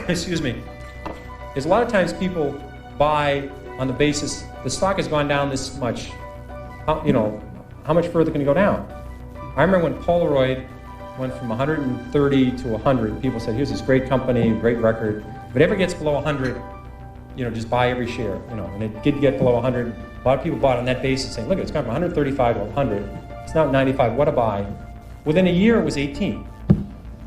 excuse me, is a lot of times people buy on the basis the stock has gone down this much. How much further can it go down? I remember when Polaroid went from 130 to 100, people said, here's this great company, great record. If it ever gets below 100, just buy every share. And it did get below 100. A lot of people bought on that basis, saying, look, it's gone from 135 to 100. It's now 95. What a buy. Within a year, it was 18.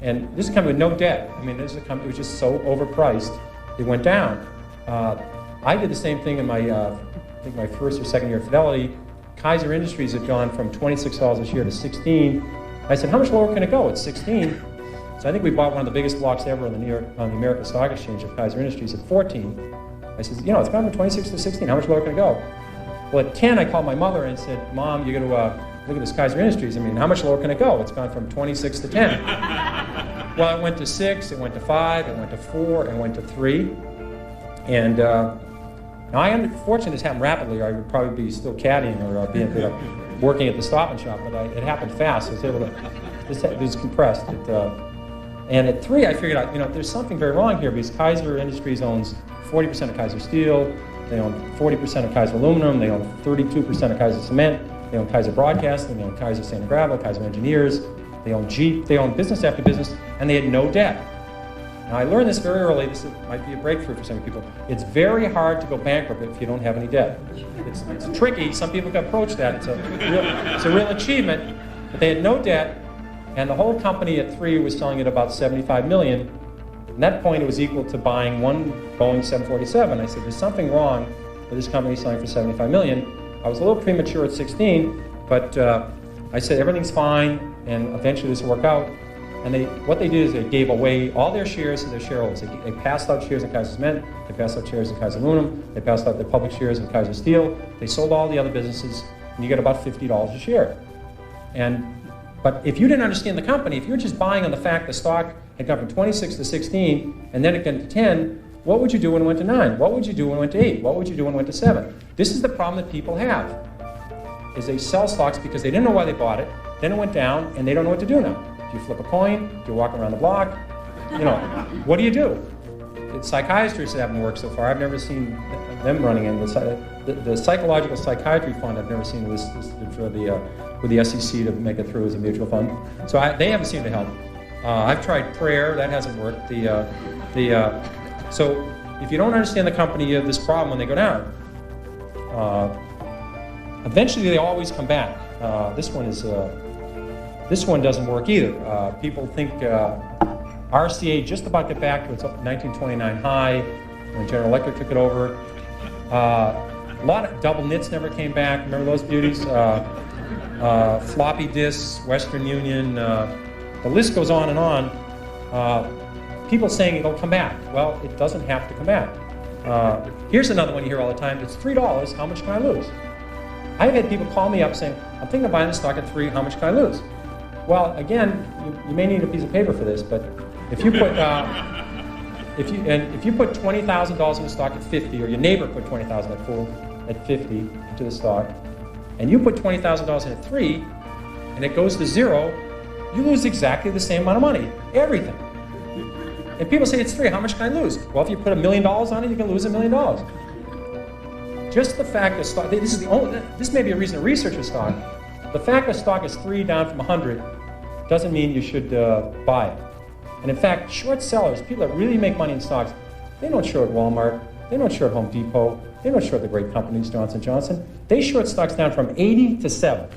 And this is a company with no debt. This is a company that was just so overpriced, it went down. I did the same thing in I think my first or second year at Fidelity. Kaiser Industries had gone from $26 a share to 16. I said, how much lower can it go? It's 16. So I think we bought one of the biggest blocks ever on the American Stock Exchange of Kaiser Industries at 14. I said, it's gone from 26 to 16. How much lower can it go? Well, at 10, I called my mother and said, Mom, you got to look at this Kaiser Industries. How much lower can it go? It's gone from 26 to 10. Well, it went to 6, it went to 5, it went to 4, it went to 3. And now I am fortunate this happened rapidly, or I would probably be still caddying or working at the Stop and Shop, but it happened fast. I was able to, it was compressed. And at 3, I figured out, there's something very wrong here because Kaiser Industries owns 40% of Kaiser Steel, they own 40% of Kaiser Aluminum, they own 32% of Kaiser Cement, they own Kaiser Broadcasting, they own Kaiser Sand and Gravel, Kaiser Engineers, they own Jeep, they own business after business, and they had no debt. Now, I learned this very early. This might be a breakthrough for some people. It's very hard to go bankrupt if you don't have any debt. It's tricky. Some people can approach that. It's a real achievement. But they had no debt, and the whole company at 3 was selling at about $75 million. At that point, it was equal to buying one Boeing 747. I said, there's something wrong with this company selling for $75 million. I was a little premature at 16, but I said, everything's fine, and eventually this will work out. And what they did is they gave away all their shares to their shareholders. They passed out shares in Kaiser Cement, they passed out shares in Kaiser Aluminum, they passed out their public shares in Kaiser Steel, they sold all the other businesses, and you get about $50 a share. But if you didn't understand the company, if you were just buying on the fact the stock had gone from 26 to 16, and then it went to 10, what would you do when it went to 9? What would you do when it went to 8? What would you do when it went to 7? This is the problem that people have, is they sell stocks because they didn't know why they bought it, then it went down, and they don't know what to do now. Do you flip a coin? Do you walk around the block? What do you do? Psychiatrists haven't worked so far. I've never seen them running in. The psychological psychiatry fund I've never seen listed with the SEC to make it through as a mutual fund. So they haven't seemed to help. I've tried prayer. That hasn't worked. So if you don't understand the company, you have this problem when they go down. Eventually, they always come back. This one doesn't work either. People think RCA just about got back to its 1929 high when General Electric took it over. A lot of double knits never came back. Remember those beauties? Floppy disks, Western Union. The list goes on and on. People saying it'll come back. Well, it doesn't have to come back. Here's another one you hear all the time. It's $3. How much can I lose? I've had people call me up saying, I'm thinking of buying the stock at 3. How much can I lose? Well, again, you may need a piece of paper for this, but if you put if you put $20,000 in the stock at 50, or your neighbor put $20,000 at 50 into the stock, and you put $20,000 in at 3, and it goes to 0, you lose exactly the same amount of money, everything. And people say it's 3. How much can I lose? Well, if you put $1 million on it, you can lose $1 million. Just the fact that stock, this may be a reason to research a stock. The fact that stock is 3 down from 100 doesn't mean you should buy it. And in fact, short sellers, people that really make money in stocks, they don't short Walmart, they don't short Home Depot, they don't short the great companies, Johnson & Johnson. They short stocks down from 80 to 7.